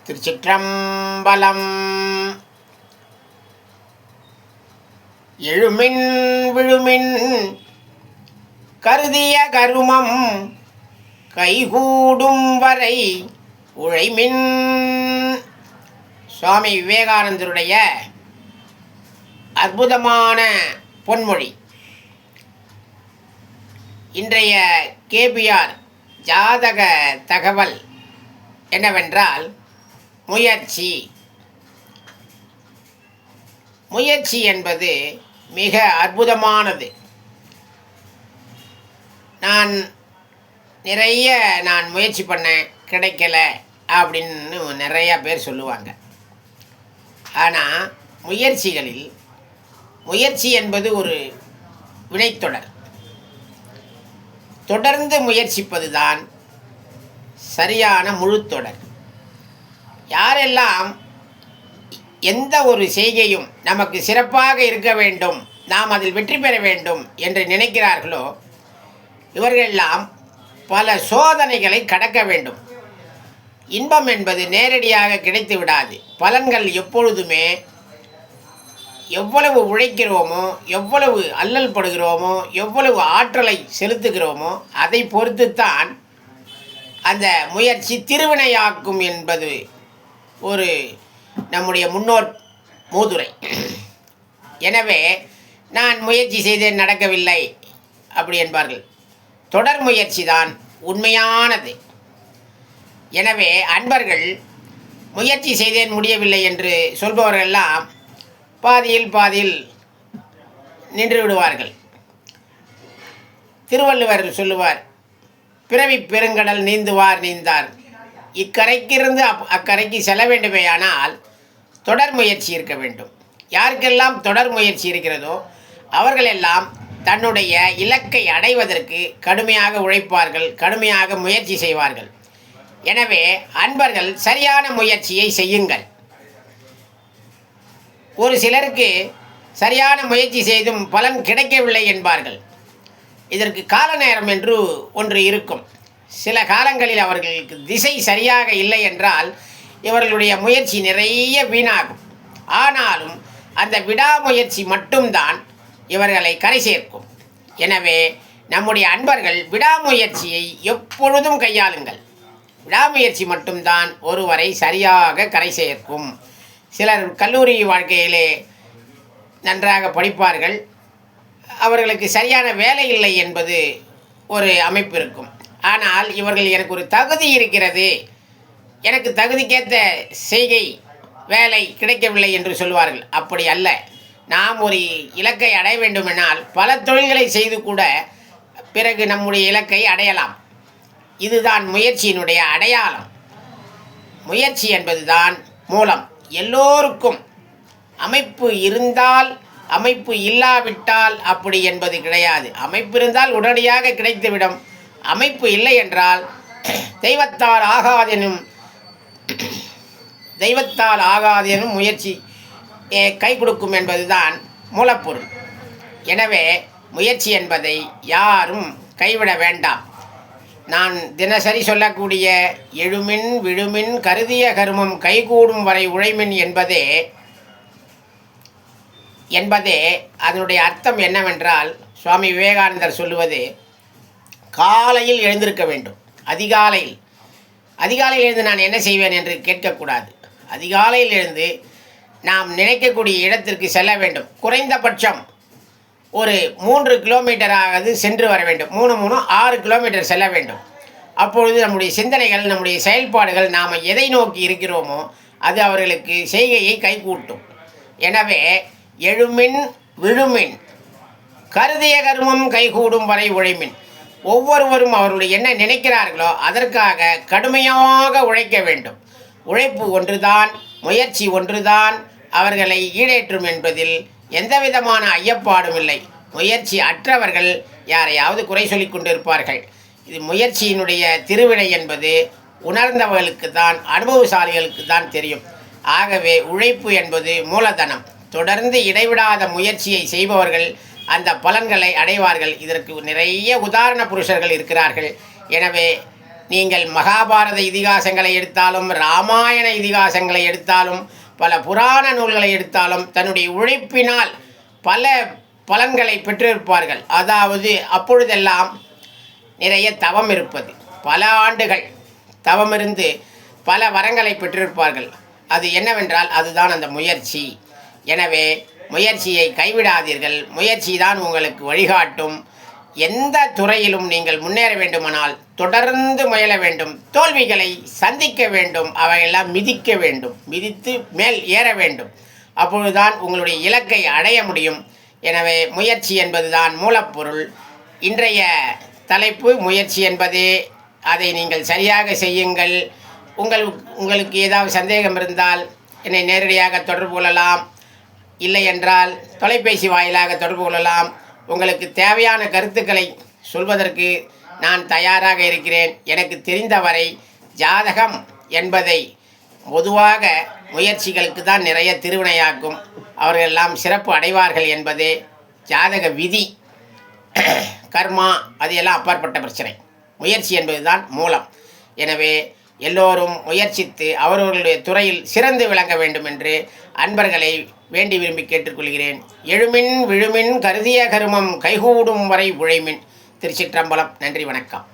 திருச்சிற்றம்பலம். எழுமின் விழுமின் கருதிய கருமம் கைகூடும் வரை உழைமின். சுவாமி விவேகானந்தருடைய அற்புதமான பொன்மொழி. இன்றைய கேபிஆர் ஜாதக தகவல் என்னவென்றால், முயற்சி என்பது மிக அற்புதமானது. நான் முயற்சி பண்ணேன், கிடைக்கல அப்படின்னு நிறையா பேர் சொல்லுவாங்க. ஆனால் முயற்சி என்பது ஒரு வினைத்தொடர். தொடர்ந்து முயற்சிப்பது தான் சரியான முழுத்தொடர். யாரெல்லாம் எந்த ஒரு செய்கையும் நமக்கு சிறப்பாக இருக்க வேண்டும், நாம் அதில் வெற்றி பெற வேண்டும் என்று நினைக்கிறார்களோ, இவர்களெல்லாம் பல சோதனைகளை கடக்க வேண்டும். இன்பம் என்பது நேரடியாக கிடைத்து விடாது. பலன்கள் எப்பொழுதுமே எவ்வளவு உழைக்கிறோமோ, எவ்வளவு அல்லல் படுகிறோமோ, எவ்வளவு ஆற்றலை செலுத்துகிறோமோ அதை பொறுத்துத்தான் அந்த முயற்சி திருவினையாக்கும் என்பது ஒரு நம்முடைய முன்னோர் மூதுரை. எனவே நான் முயற்சி செய்தேன், நடக்கவில்லை அப்படி என்பார்கள். தொடர் முயற்சி தான் உண்மையானது. எனவே அன்பர்கள் முயற்சி செய்தேன் முடியவில்லை என்று சொல்பவர்களெல்லாம் பாதியில் நின்று விடுவார்கள். திருவள்ளுவர் சொல்லுவார், பிறவி பெருங்கடல் நீந்தார். இக்கரைக்கிருந்து அக்கரைக்கு செல்ல வேண்டுமேயானால் தொடர் முயற்சி இருக்க வேண்டும். யாருக்கெல்லாம் தொடர் முயற்சி இருக்கிறதோ அவர்களெல்லாம் தன்னுடைய இலக்கை அடைவதற்கு கடுமையாக உழைப்பார்கள், கடுமையாக முயற்சி செய்வார்கள். எனவே அன்பர்கள் சரியான முயற்சியை செய்யுங்கள். ஒரு சிலருக்கு சரியான முயற்சி செய்தும் பலன் கிடைக்கவில்லை என்பார்கள். இதற்கு கால நேரம் என்று ஒன்று இருக்கும். சில காலங்களில் அவர்களுக்கு திசை சரியாக இல்லை என்றால் இவர்களுடைய முயற்சி நிறைய வீணாகும். ஆனாலும் அந்த விடாமுயற்சி மட்டும்தான் இவர்களை கரை சேர்க்கும். எனவே நம்முடைய அன்பர்கள் விடாமுயற்சியை எப்பொழுதும் கையாளுங்கள். விடாமுயற்சி மட்டும்தான் ஒருவரை சரியாக கரை சேர்க்கும். சிலர் கல்லூரி வாழ்க்கையிலே நன்றாக படிப்பார்கள், அவர்களுக்கு சரியான வேலை இல்லை என்பது ஒரு அமைப்பு இருக்கும். ஆனால் இவர்கள் எனக்கு ஒரு தகுதி இருக்கிறது, எனக்கு தகுதிக்கேற்ற செய்கை வேலை கிடைக்கவில்லை என்று சொல்வார்கள். அப்படி அல்ல. நாம் ஒரு இலக்கை அடைய வேண்டுமென்றால் பல தொழில்களை செய்து கூட பிறகு நம்முடைய இலக்கை அடையலாம். இதுதான் முயற்சியினுடைய அடையாளம். முயற்சி என்பதுதான் மூலம். எல்லோருக்கும் அமைப்பு இருந்தால், அமைப்பு இல்லாவிட்டால் அப்படி என்பது கிடையாது. அமைப்பு இருந்தால் உடனடியாக கிடைத்துவிடும். அமைப்பு இல்லை என்றால் தெய்வத்தால் ஆகாதெனும் முயற்சி கை கொடுக்கும் என்பதுதான் மூலப்பொருள். எனவே முயற்சி என்பதை யாரும் கைவிட வேண்டாம். நான் தினசரி சொல்லக்கூடிய எழுமின் விழுமின் கருதிய கருமம் கைகூடும் வரை உழைமின் என்பதே அதனுடைய அர்த்தம் என்னவென்றால், சுவாமி விவேகானந்தர் சொல்லுவது, காலையில் எழுந்திருக்க வேண்டும். அதிகாலையில் எழுந்து நான் என்ன செய்வேன் என்று கேட்கக்கூடாது. அதிகாலையில் எழுந்து நாம் நினைக்கக்கூடிய இடத்திற்கு செல்ல வேண்டும். குறைந்தபட்சம் ஒரு 3 கிலோமீட்டராவது சென்று வர வேண்டும். 6 கிலோமீட்டர் செல்ல வேண்டும். அப்பொழுது நம்முடைய சிந்தனைகள், நம்முடைய செயல்பாடுகள், நாம் எதை நோக்கி இருக்கிறோமோ அது அவர்களுக்கு செய்கையை கைகூட்டும். எனவே எழுமின் விழுமின் கருதிய கருமம் கைகூடும் வரை உழைமின். ஒவ்வொருவரும் அவர்களுடைய என்ன நினைக்கிறார்களோ அதற்காக கடுமையாக உழைக்க வேண்டும். உழைப்பு ஒன்றுதான், முயற்சி ஒன்றுதான் அவர்களை ஈடேற்றும் என்பதில் எந்த விதமான ஐயப்பாடும் இல்லை. முயற்சி அற்றவர்கள் யாரையாவது குறை சொல்லி கொண்டிருப்பார்கள். இது முயற்சியினுடைய திருவினை என்பது உணர்ந்தவர்களுக்கு தான், அனுபவசாலிகளுக்கு தான் தெரியும். ஆகவே உழைப்பு என்பது மூலதனம். தொடர்ந்து இடைவிடாத முயற்சியை செய்பவர்கள் அந்த பலன்களை அடைவார்கள். இதற்கு நிறைய உதாரண புருஷர்கள் இருக்கிறார்கள். எனவே நீங்கள் மகாபாரத இதிகாசங்களை எடுத்தாலும் இராமாயண இதிகாசங்களை எடுத்தாலும் பல புராண நூல்களை எடுத்தாலும் தன்னுடைய உழைப்பினால் பல பலன்களை பெற்றிருப்பார்கள். அதாவது அப்பொழுதெல்லாம் நிறைய தவம் இருப்பது, பல ஆண்டுகள் தவம் இருந்து பல வரங்களை பெற்றிருப்பார்கள். அது என்னவென்றால் அதுதான் அந்த முயற்சி. எனவே முயற்சியை கைவிடாதீர்கள். முயற்சி தான் உங்களுக்கு வழிகாட்டும். எந்த துறையிலும் நீங்கள் முன்னேற வேண்டுமானால் தொடர்ந்து முயல வேண்டும். தோல்விகளை சந்திக்க வேண்டும். அவையெல்லாம் மிதிக்க வேண்டும். மிதித்து மேல் ஏற வேண்டும். அப்பொழுதுதான் உங்களுடைய இலக்கை அடைய முடியும். எனவே முயற்சி என்பதுதான் மூலப்பொருள். இன்றைய தலைப்பு முயற்சி என்பதே. அதை நீங்கள் சரியாக செய்யுங்கள். உங்களுக்கு ஏதாவது சந்தேகம் இருந்தால் என்னை நேரடியாக தொடர்பு கொள்ளலாம். இல்லை என்றால் தொலைபேசி வாயிலாக தொடர்பு கொள்ளலாம். உங்களுக்கு தேவையான கருத்துக்களை சொல்வதற்கு நான் தயாராக இருக்கிறேன். எனக்கு தெரிந்தவரை ஜாதகம் என்பதை பொதுவாக முயற்சிகளுக்கு தான் நிறைய திருவினையாக்கும். அவர்கள் எல்லாம் சிறப்பு அடைவார்கள் என்பதே ஜாதக விதி. கர்மா அது எல்லாம் அப்பாற்பட்ட பிரச்சனை. முயற்சி என்பது தான் மூலம். எனவே எல்லோரும் முயற்சித்து அவரவர்களுடைய துறையில் சிறந்து விளங்க வேண்டும் என்று அன்பர்களை வேண்டி விரும்பி கேட்டுக்கொள்கிறேன். எழுமின் விழுமின் கருதிய கருமம் கைகூடும் வரை உழைமின். திருச்சிற்றம்பலம். நன்றி, வணக்கம்.